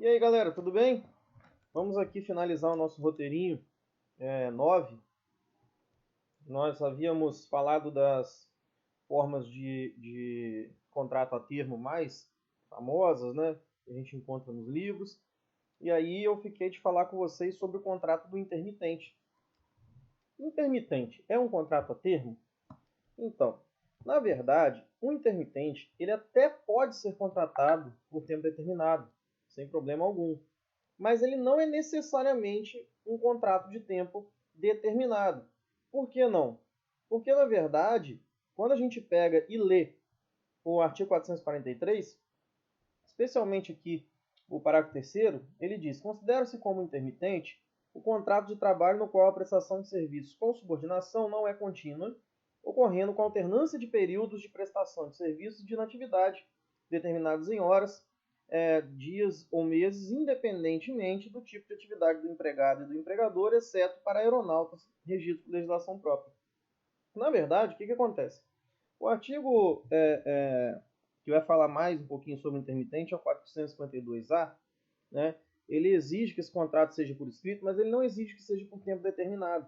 E aí, galera, tudo bem? Vamos aqui finalizar o nosso roteirinho 9. Nós havíamos falado das formas de contrato a termo mais famosas, né? Que a gente encontra nos livros. E aí eu fiquei de falar com vocês sobre o contrato do intermitente. Intermitente é um contrato a termo? Então, na verdade, o intermitente ele até pode ser contratado por tempo determinado, sem problema algum. Mas ele não é necessariamente um contrato de tempo determinado. Por que não? Porque, na verdade, quando a gente pega e lê o artigo 443, especialmente aqui o parágrafo terceiro, ele diz: considera-se como intermitente o contrato de trabalho no qual a prestação de serviços com subordinação não é contínua, ocorrendo com alternância de períodos de prestação de serviços de inatividade, determinados em horas, dias ou meses, independentemente do tipo de atividade do empregado e do empregador, exceto para aeronautas regidos por legislação própria. Na verdade, o que acontece? O artigo que vai falar mais um pouquinho sobre o intermitente é o 452A, né? Ele exige que esse contrato seja por escrito, mas ele não exige que seja por tempo determinado.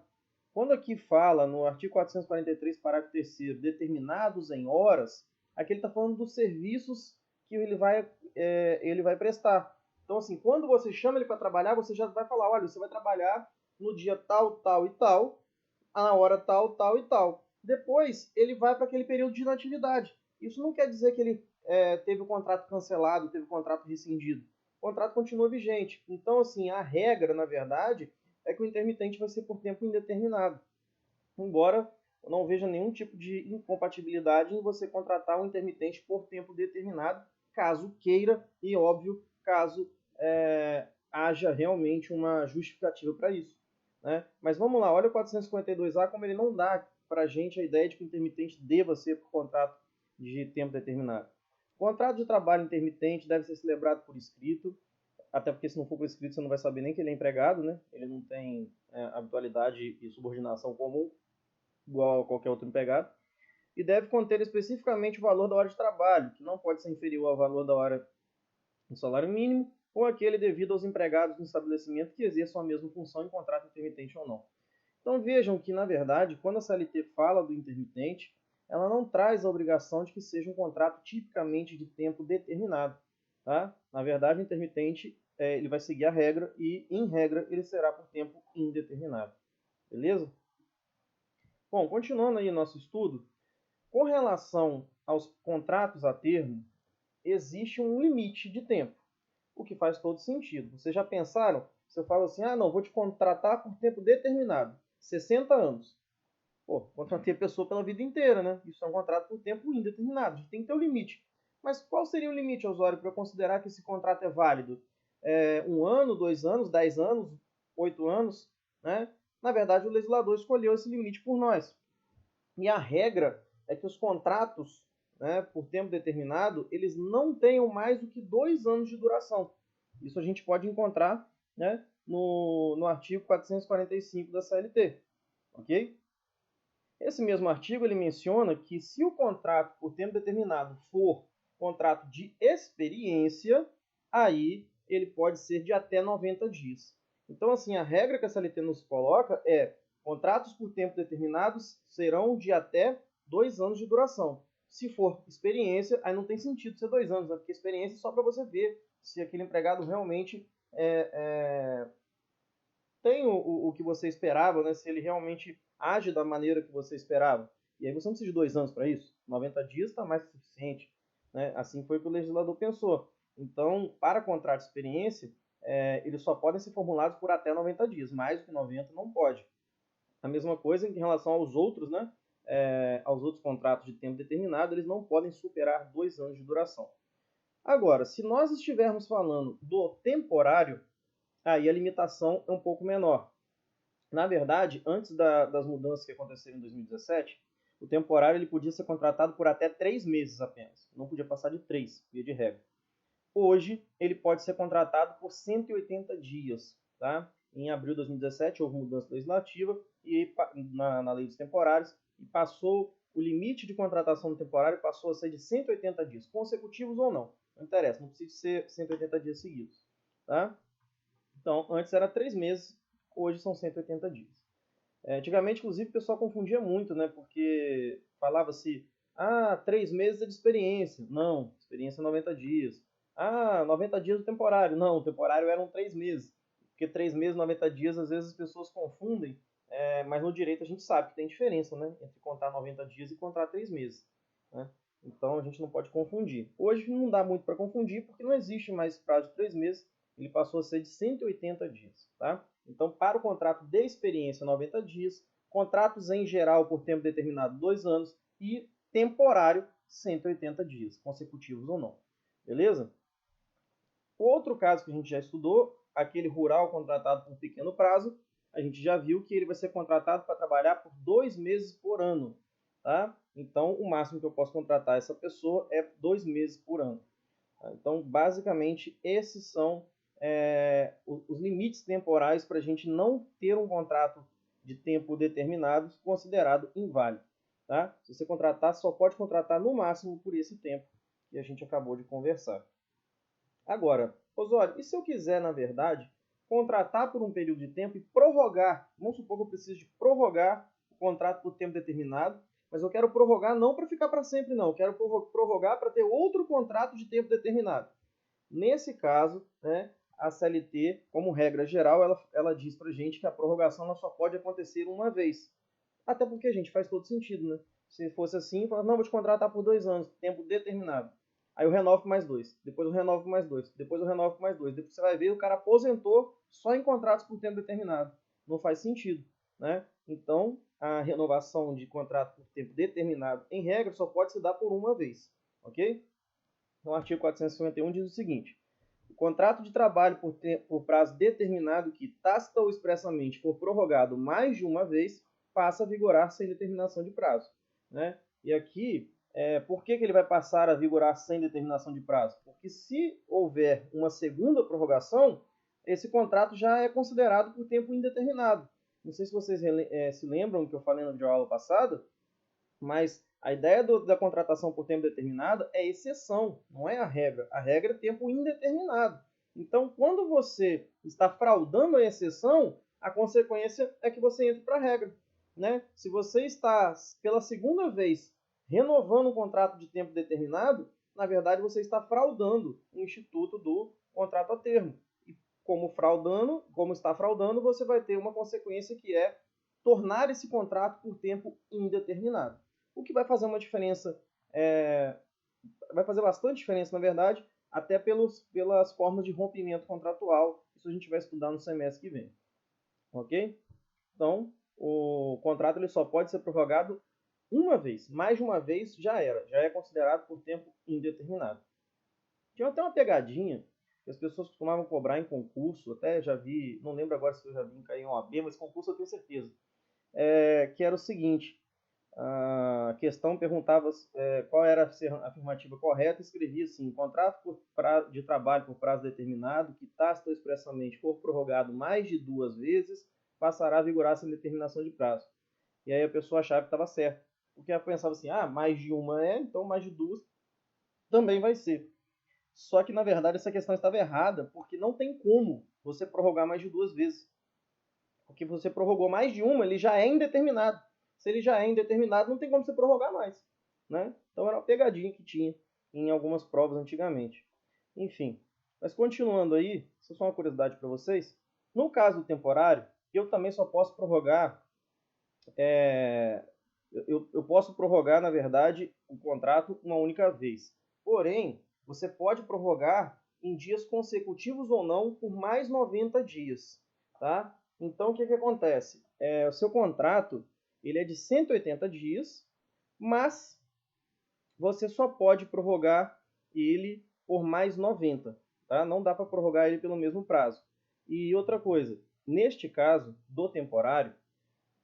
Quando aqui fala no artigo 443, parágrafo 3º, determinados em horas, aqui ele está falando dos serviços que ele vai prestar. Então, assim, quando você chama ele para trabalhar, você já vai falar, olha, você vai trabalhar no dia tal, tal e tal, na hora tal, tal e tal. Depois, ele vai para aquele período de inatividade. Isso não quer dizer que ele teve o contrato cancelado, teve o contrato rescindido. O contrato continua vigente. Então, assim, a regra, na verdade, é que o intermitente vai ser por tempo indeterminado. Embora eu não veja nenhum tipo de incompatibilidade em você contratar um intermitente por tempo determinado, caso queira e, óbvio, caso haja realmente uma justificativa para isso. Né? Mas vamos lá, olha o 452A como ele não dá para a gente a ideia de que o intermitente deva ser por contrato de tempo determinado. O contrato de trabalho intermitente deve ser celebrado por escrito, até porque se não for por escrito você não vai saber nem que ele é empregado, né? Ele não tem habitualidade e subordinação comum, igual a qualquer outro empregado, e deve conter especificamente o valor da hora de trabalho, que não pode ser inferior ao valor da hora do salário mínimo, ou aquele devido aos empregados no estabelecimento que exerçam a mesma função em contrato intermitente ou não. Então vejam que, na verdade, quando a CLT fala do intermitente, ela não traz a obrigação de que seja um contrato tipicamente de tempo determinado. Tá? Na verdade, o intermitente ele vai seguir a regra e, em regra, ele será por tempo indeterminado. Beleza? Bom, continuando aí o nosso estudo, com relação aos contratos a termo, existe um limite de tempo, o que faz todo sentido. Vocês já pensaram? Se eu falo assim, não, vou te contratar por tempo determinado, 60 anos. Pô, contratei a pessoa pela vida inteira, né? Isso é um contrato por tempo indeterminado, a gente tem que ter um limite. Mas qual seria o limite, Osório, para eu considerar que esse contrato é válido? 1 ano, 2 anos, 10 anos, 8 anos? Né? Na verdade, o legislador escolheu esse limite por nós. E a regra é que os contratos, né, por tempo determinado, eles não tenham mais do que 2 anos de duração. Isso a gente pode encontrar, né, no artigo 445 da CLT. Ok? Esse mesmo artigo ele menciona que se o contrato por tempo determinado for contrato de experiência, aí ele pode ser de até 90 dias. Então, assim, a regra que a CLT nos coloca é contratos por tempo determinado serão de até 2 anos de duração. Se for experiência, aí não tem sentido ser 2 anos, né? Porque experiência é só para você ver se aquele empregado realmente tem o que você esperava, né? Se ele realmente age da maneira que você esperava. E aí você não precisa de 2 anos para isso. 90 dias está mais que suficiente. Né? Assim foi o que o legislador pensou. Então, para contrato de experiência, eles só podem ser formulados por até 90 dias. Mais do que 90 não pode. A mesma coisa em relação aos outros, né? Aos outros contratos de tempo determinado, eles não podem superar 2 anos de duração. Agora, se nós estivermos falando do temporário, aí a limitação é um pouco menor. Na verdade, antes das mudanças que aconteceram em 2017, o temporário ele podia ser contratado por até 3 meses apenas. Não podia passar de 3, via de regra. Hoje, ele pode ser contratado por 180 dias. Tá? Em abril de 2017, houve mudança legislativa na lei dos temporários e passou o limite de contratação do temporário passou a ser de 180 dias, consecutivos ou não. Não interessa, não precisa ser 180 dias seguidos. tá? Então, antes era 3 meses, hoje são 180 dias. Antigamente, inclusive, o pessoal confundia muito, né? Porque falava-se, 3 meses é de experiência. Não, experiência é 90 dias. 90 dias do temporário. Não, o temporário eram 3 meses. Porque 3 meses, 90 dias, às vezes as pessoas confundem, mas no direito a gente sabe que tem diferença, né? Entre contar 90 dias e contar 3 meses. Né? Então a gente não pode confundir. Hoje não dá muito para confundir, porque não existe mais prazo de 3 meses, ele passou a ser de 180 dias. Tá? Então, para o contrato de experiência, 90 dias, contratos em geral por tempo determinado, 2 anos, e temporário, 180 dias, consecutivos ou não. Beleza? Outro caso que a gente já estudou, aquele rural contratado por pequeno prazo, a gente já viu que ele vai ser contratado para trabalhar por 2 meses por ano. Tá? Então, o máximo que eu posso contratar essa pessoa é 2 meses por ano. Tá? Então, basicamente, esses são os limites temporais para a gente não ter um contrato de tempo determinado considerado inválido. Tá? Se você contratar, só pode contratar no máximo por esse tempo que a gente acabou de conversar. Agora, Osório, e se eu quiser, na verdade, contratar por um período de tempo e prorrogar? Vamos supor que eu preciso de prorrogar o contrato por tempo determinado, mas eu quero prorrogar não para ficar para sempre, não. Eu quero prorrogar para ter outro contrato de tempo determinado. Nesse caso, né, a CLT, como regra geral, ela diz para a gente que a prorrogação ela só pode acontecer uma vez. Até porque a gente faz todo sentido, né? Se fosse assim, fala, não, vou te contratar por 2 anos, tempo determinado. Aí eu renovo por mais 2, depois eu renovo por mais 2, depois eu renovo por mais 2. Depois você vai ver, o cara aposentou só em contratos por tempo determinado. Não faz sentido, né? Então, a renovação de contrato por tempo determinado, em regra, só pode se dar por uma vez, ok? Então, o artigo 451 diz o seguinte: o contrato de trabalho por prazo determinado que, tácita ou expressamente, for prorrogado mais de uma vez, passa a vigorar sem determinação de prazo. Né? E aqui, por que ele vai passar a vigorar sem determinação de prazo? Porque se houver uma segunda prorrogação, esse contrato já é considerado por tempo indeterminado. Não sei se vocês se lembram que eu falei na videoaula passada, mas a ideia da contratação por tempo determinado é exceção, não é a regra. A regra é tempo indeterminado. Então, quando você está fraudando a exceção, a consequência é que você entra para a regra. Né? Se você está, pela segunda vez, renovando um contrato de tempo determinado, na verdade você está fraudando o instituto do contrato a termo. E como está fraudando, você vai ter uma consequência que é tornar esse contrato por tempo indeterminado. O que vai fazer uma diferença, vai fazer bastante diferença, na verdade, até pelas formas de rompimento contratual. Isso a gente vai estudar no semestre que vem. Ok? Então, o contrato ele só pode ser prorrogado uma vez. Mais de uma vez já é considerado por tempo indeterminado. Tinha até uma pegadinha que as pessoas costumavam cobrar em concurso, até já vi, não lembro agora se eu já vi em OAB, mas concurso eu tenho certeza. Que era o seguinte: a questão perguntava qual era a afirmativa correta, e escrevia assim: contrato de trabalho por prazo determinado, que tácita ou expressamente for prorrogado mais de 2 vezes, passará a vigorar sem determinação de prazo. E aí a pessoa achava que estava certo, porque ela pensava assim: mais de uma então mais de 2 também vai ser. Só que na verdade essa questão estava errada, porque não tem como você prorrogar mais de 2 vezes. Porque você prorrogou mais de uma, ele já é indeterminado. Se ele já é indeterminado, não tem como você prorrogar mais. Né? Então era uma pegadinha que tinha em algumas provas antigamente. Enfim, mas continuando aí, isso é só uma curiosidade para vocês. No caso do temporário, eu também só posso prorrogar. Eu posso prorrogar, na verdade, o contrato uma única vez. Porém, você pode prorrogar em dias consecutivos ou não por mais 90 dias. Tá? Então, o que acontece? O seu contrato ele é de 180 dias, mas você só pode prorrogar ele por mais 90. Tá? Não dá para prorrogar ele pelo mesmo prazo. E outra coisa, neste caso do temporário,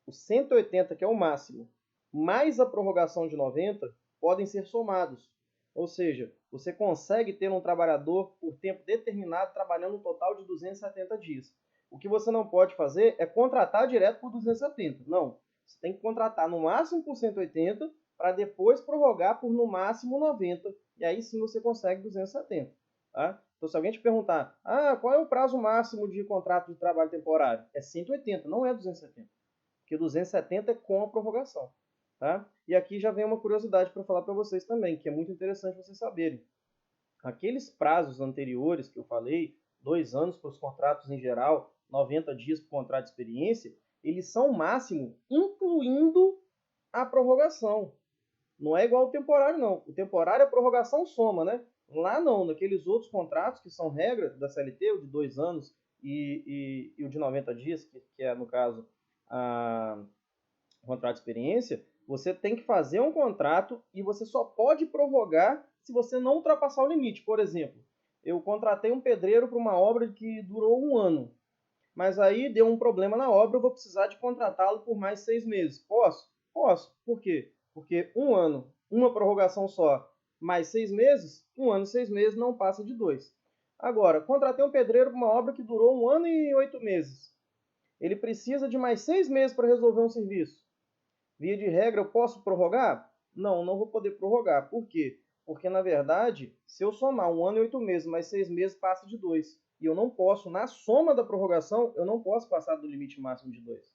o 180, que é o máximo, mais a prorrogação de 90, podem ser somados. Ou seja, você consegue ter um trabalhador por tempo determinado trabalhando um total de 270 dias. O que você não pode fazer é contratar direto por 270. Não. Você tem que contratar no máximo por 180 para depois prorrogar por no máximo 90. E aí sim você consegue 270. Tá? Então, se alguém te perguntar, qual é o prazo máximo de contrato de trabalho temporário? É 180, não é 270. Porque 270 é com a prorrogação. Tá? E aqui já vem uma curiosidade para falar para vocês também, que é muito interessante vocês saberem. Aqueles prazos anteriores que eu falei, 2 anos para os contratos em geral, 90 dias para o contrato de experiência, eles são o máximo, incluindo a prorrogação. Não é igual ao temporário, não. O temporário, a prorrogação soma, né? Lá não, naqueles outros contratos que são regra da CLT, o de 2 anos e o de 90 dias, que é, no caso, o contrato de experiência, você tem que fazer um contrato e você só pode prorrogar se você não ultrapassar o limite. Por exemplo, eu contratei um pedreiro para uma obra que durou 1 ano, mas aí deu um problema na obra, eu vou precisar de contratá-lo por mais 6 meses. Posso? Posso. Por quê? Porque 1 ano, uma prorrogação só, mais 6 meses, 1 ano e 6 meses não passa de 2. Agora, contratei um pedreiro para uma obra que durou 1 ano e 8 meses. Ele precisa de mais 6 meses para resolver um serviço. Via de regra, eu posso prorrogar? Não, não vou poder prorrogar. Por quê? Porque, na verdade, se eu somar 1 ano e 8 meses, mais 6 meses, passa de 2. E eu não posso, na soma da prorrogação, eu não posso passar do limite máximo de 2.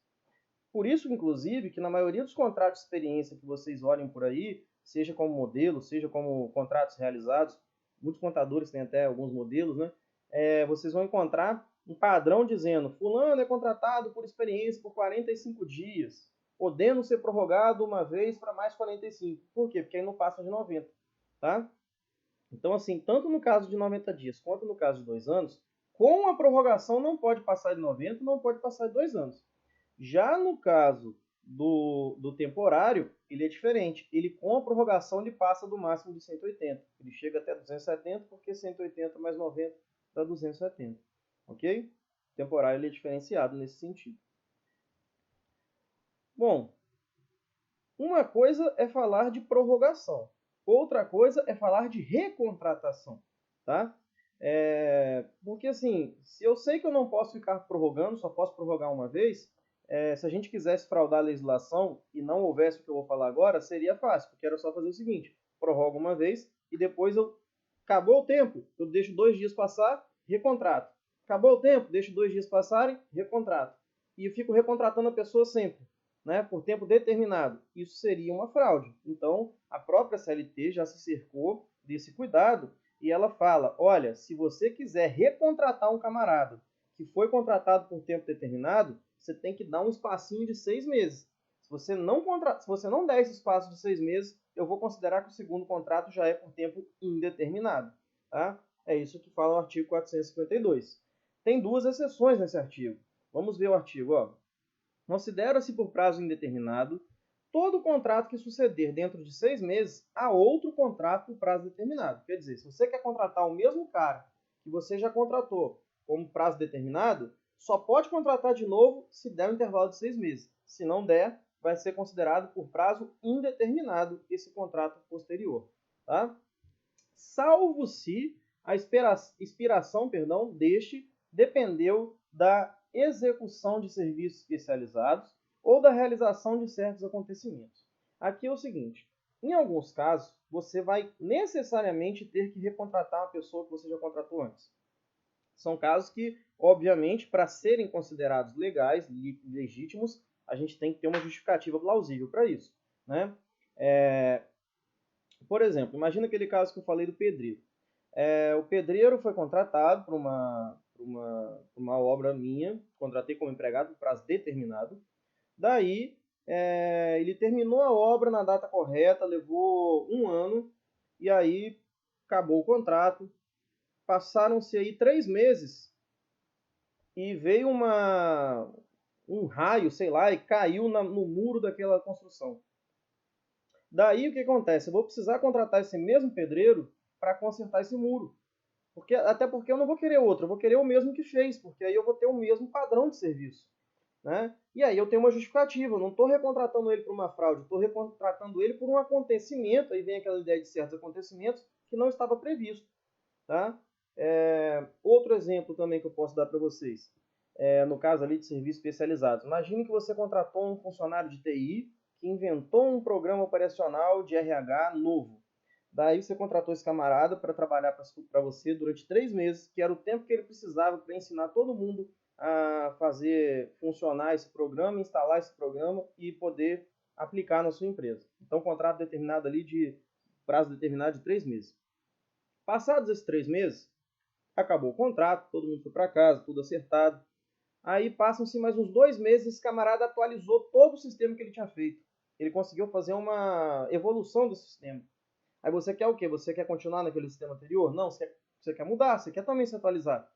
Por isso, inclusive, que na maioria dos contratos de experiência que vocês olhem por aí, seja como modelo, seja como contratos realizados, muitos contadores têm até alguns modelos, né? Vocês vão encontrar um padrão dizendo: fulano é contratado por experiência por 45 dias, podendo ser prorrogado uma vez para mais 45. Por quê? Porque aí não passa de 90, tá? Então, assim, tanto no caso de 90 dias quanto no caso de 2 anos, com a prorrogação não pode passar de 90, não pode passar de 2 anos. Já no caso do temporário, ele é diferente. Ele, com a prorrogação, ele passa do máximo de 180. Ele chega até 270, porque 180 mais 90 dá 270. Ok? O temporário ele é diferenciado nesse sentido. Bom, uma coisa é falar de prorrogação. Outra coisa é falar de recontratação. Tá? Porque assim, se eu sei que eu não posso ficar prorrogando, só posso prorrogar uma vez, se a gente quisesse fraudar a legislação e não houvesse o que eu vou falar agora, seria fácil, porque era só fazer o seguinte: prorrogo uma vez e depois acabou o tempo, eu deixo 2 dias passar, recontrato. Acabou o tempo, deixo 2 dias passarem, recontrato. E eu fico recontratando a pessoa sempre, né, por tempo determinado. Isso seria uma fraude. Então, a própria CLT já se cercou desse cuidado e ela fala: olha, se você quiser recontratar um camarada que foi contratado por tempo determinado, você tem que dar um espacinho de 6 meses. Se você não der esse espaço de 6 meses, eu vou considerar que o segundo contrato já é por tempo indeterminado. Tá? É isso que fala o artigo 452. Tem 2 exceções nesse artigo. Vamos ver o artigo. Considera-se por prazo indeterminado todo contrato que suceder dentro de 6 meses a outro contrato por prazo determinado. Quer dizer, se você quer contratar o mesmo cara que você já contratou como prazo determinado, só pode contratar de novo se der um intervalo de 6 meses. Se não der, vai ser considerado por prazo indeterminado esse contrato posterior. Tá? Salvo se a expiração deste dependeu da execução de serviços especializados ou da realização de certos acontecimentos. Aqui é o seguinte: em alguns casos, você vai necessariamente ter que recontratar uma pessoa que você já contratou antes. São casos que, obviamente, para serem considerados legais, legítimos, a gente tem que ter uma justificativa plausível para isso, né? Por exemplo, imagina aquele caso que eu falei do pedreiro. O pedreiro foi contratado para uma obra minha, contratei como empregado por prazo determinado. Daí, ele terminou a obra na data correta, levou 1 ano, e aí acabou o contrato. Passaram-se aí 3 meses e veio um raio, sei lá, e caiu no muro daquela construção. Daí o que acontece? Eu vou precisar contratar esse mesmo pedreiro para consertar esse muro. Até porque eu não vou querer outro, eu vou querer o mesmo que fez, porque aí eu vou ter o mesmo padrão de serviço. Né? E aí eu tenho uma justificativa, eu não estou recontratando ele por uma fraude, estou recontratando ele por um acontecimento, aí vem aquela ideia de certos acontecimentos que não estava previsto. Tá? Outro exemplo também que eu posso dar para vocês, no caso ali de serviços especializados. Imagine que você contratou um funcionário de TI que inventou um programa operacional de RH novo. Daí você contratou esse camarada para trabalhar para você durante 3 meses, que era o tempo que ele precisava para ensinar todo mundo a fazer funcionar esse programa, instalar esse programa e poder aplicar na sua empresa. Então, contrato determinado ali de prazo determinado de 3 meses. Passados esses 3 meses, acabou o contrato, todo mundo foi para casa, tudo acertado. Aí passam-se mais uns 2 meses, esse camarada atualizou todo o sistema que ele tinha feito. Ele conseguiu fazer uma evolução do sistema. Aí você quer o quê? Você quer continuar naquele sistema anterior? Não, você quer mudar, você quer também se atualizar.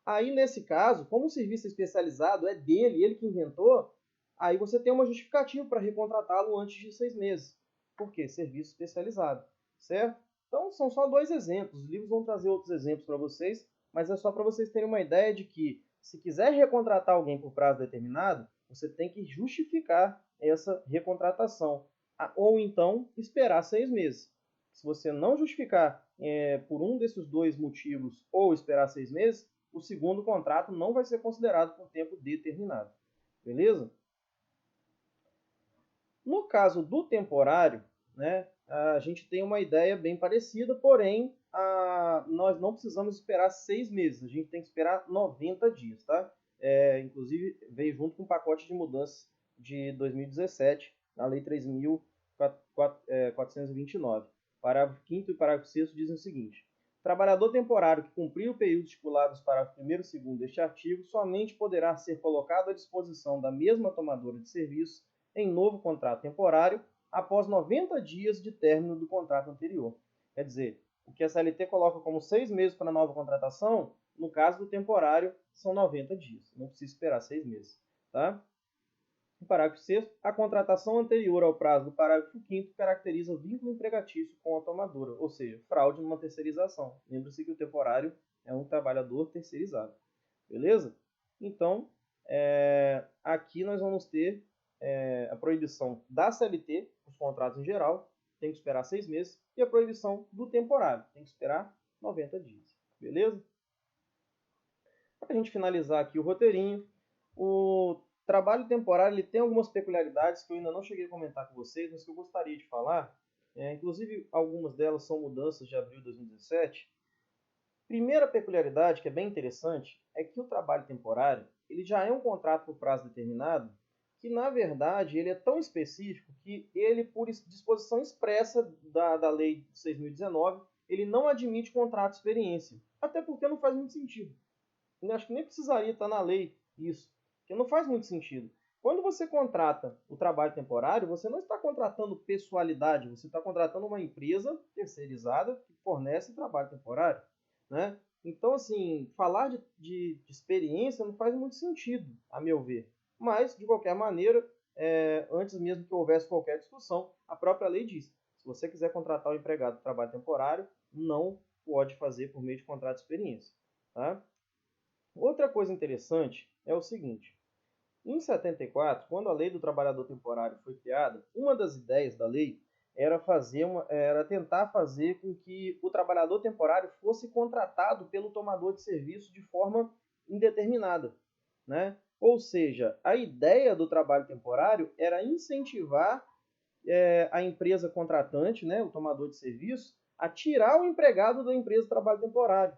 Aí, nesse caso, como o serviço especializado é dele, ele que inventou, aí você tem uma justificativa para recontratá-lo antes de 6 meses. Por quê? Serviço especializado, certo? Então, são só 2 exemplos. Os livros vão trazer outros exemplos para vocês, mas é só para vocês terem uma ideia de que, se quiser recontratar alguém por prazo determinado, você tem que justificar essa recontratação. Ou então, esperar 6 meses. Se você não justificar por um desses 2 motivos ou esperar 6 meses, o segundo contrato não vai ser considerado por tempo determinado. Beleza? No caso do temporário, né, a gente tem uma ideia bem parecida, porém, nós não precisamos esperar 6 meses, a gente tem que esperar 90 dias, tá? Inclusive, veio junto com o pacote de mudanças de 2017, na Lei 3.429. Parágrafo 5º e parágrafo 6º dizem o seguinte: trabalhador temporário que cumprir o período estipulado nos parágrafos 1º e 2º deste artigo somente poderá ser colocado à disposição da mesma tomadora de serviço em novo contrato temporário após 90 dias de término do contrato anterior. Quer dizer, o que a CLT coloca como 6 meses para a nova contratação, no caso do temporário, são 90 dias. Não precisa esperar 6 meses. Tá? No parágrafo 6º, a contratação anterior ao prazo do parágrafo 5º caracteriza vínculo empregatício com a tomadora, ou seja, fraude numa terceirização. Lembre-se que o temporário é um trabalhador terceirizado. Beleza? Então, aqui nós vamos ter a proibição da CLT, os contratos em geral, tem que esperar 6 meses, e a proibição do temporário, tem que esperar 90 dias. Beleza? Para a gente finalizar aqui o roteirinho, o trabalho temporário ele tem algumas peculiaridades que eu ainda não cheguei a comentar com vocês, mas que eu gostaria de falar. Inclusive, algumas delas são mudanças de abril de 2017. Primeira peculiaridade, que é bem interessante, é que o trabalho temporário ele já é um contrato por prazo determinado, que na verdade ele é tão específico que ele, por disposição expressa da Lei 6.019, ele não admite contrato de experiência. Até porque não faz muito sentido. Eu acho que nem precisaria estar na lei isso, porque não faz muito sentido. Quando você contrata o trabalho temporário, você não está contratando pessoalidade, você está contratando uma empresa terceirizada que fornece trabalho temporário. Né? Então, assim, falar de experiência não faz muito sentido, a meu ver. Mas, de qualquer maneira, antes mesmo que houvesse qualquer discussão, a própria lei diz: se você quiser contratar o empregado de trabalho temporário, não pode fazer por meio de contrato de experiência. Tá? Outra coisa interessante é o seguinte: em 74, quando a lei do trabalhador temporário foi criada, uma das ideias da lei era tentar fazer com que o trabalhador temporário fosse contratado pelo tomador de serviço de forma indeterminada, né? Ou seja, a ideia do trabalho temporário era incentivar a empresa contratante, né, o tomador de serviço, a tirar o empregado da empresa de trabalho temporário.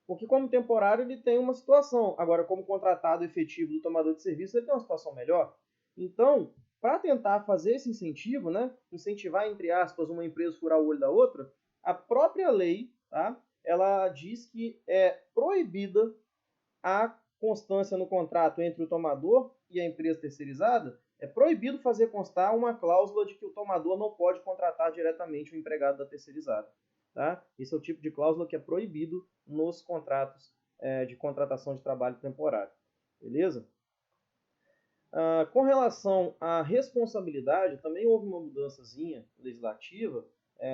Porque como temporário ele tem uma situação, agora como contratado efetivo do tomador de serviço ele tem uma situação melhor. Então, para tentar fazer esse incentivo, né, incentivar, entre aspas, uma empresa a furar o olho da outra, a própria lei, tá, ela diz que é proibida a constância no contrato entre o tomador e a empresa terceirizada, é proibido fazer constar uma cláusula de que o tomador não pode contratar diretamente o empregado da terceirizada. Tá? Esse é o tipo de cláusula que é proibido nos contratos de contratação de trabalho temporário. Beleza? Com relação à responsabilidade, também houve uma mudançazinha legislativa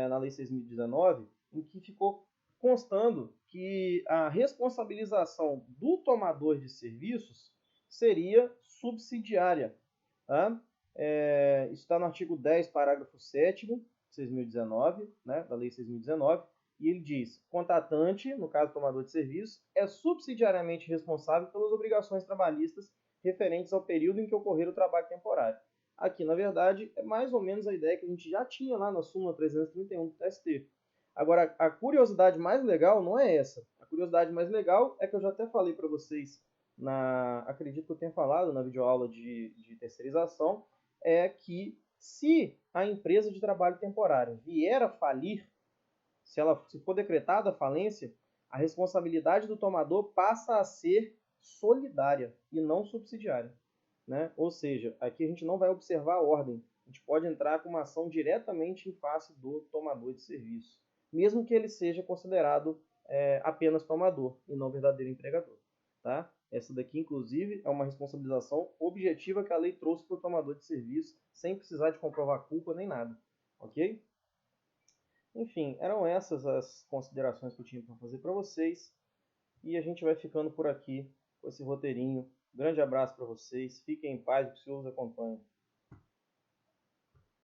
na Lei 6.019, em que ficou constando que a responsabilização do tomador de serviços seria subsidiária. Tá? Isso está no artigo 10, parágrafo 7º, 6.019, né, da Lei 6.019, e ele diz: contratante, no caso tomador de serviços, é subsidiariamente responsável pelas obrigações trabalhistas referentes ao período em que ocorrer o trabalho temporário. Aqui, na verdade, é mais ou menos a ideia que a gente já tinha lá na súmula 331 do TST. Agora, a curiosidade mais legal não é essa. A curiosidade mais legal é que eu já até falei para vocês, acredito que eu tenha falado na videoaula de terceirização, é que se a empresa de trabalho temporário vier a falir, se for decretada a falência, a responsabilidade do tomador passa a ser solidária e não subsidiária. Né? Ou seja, aqui a gente não vai observar a ordem. A gente pode entrar com uma ação diretamente em face do tomador de serviço, mesmo que ele seja considerado apenas tomador e não verdadeiro empregador. Tá? Essa daqui, inclusive, é uma responsabilização objetiva que a lei trouxe para o tomador de serviço, sem precisar de comprovar culpa nem nada. Ok? Enfim, eram essas as considerações que eu tinha para fazer para vocês. E a gente vai ficando por aqui com esse roteirinho. Grande abraço para vocês. Fiquem em paz, que o Senhor os acompanhe.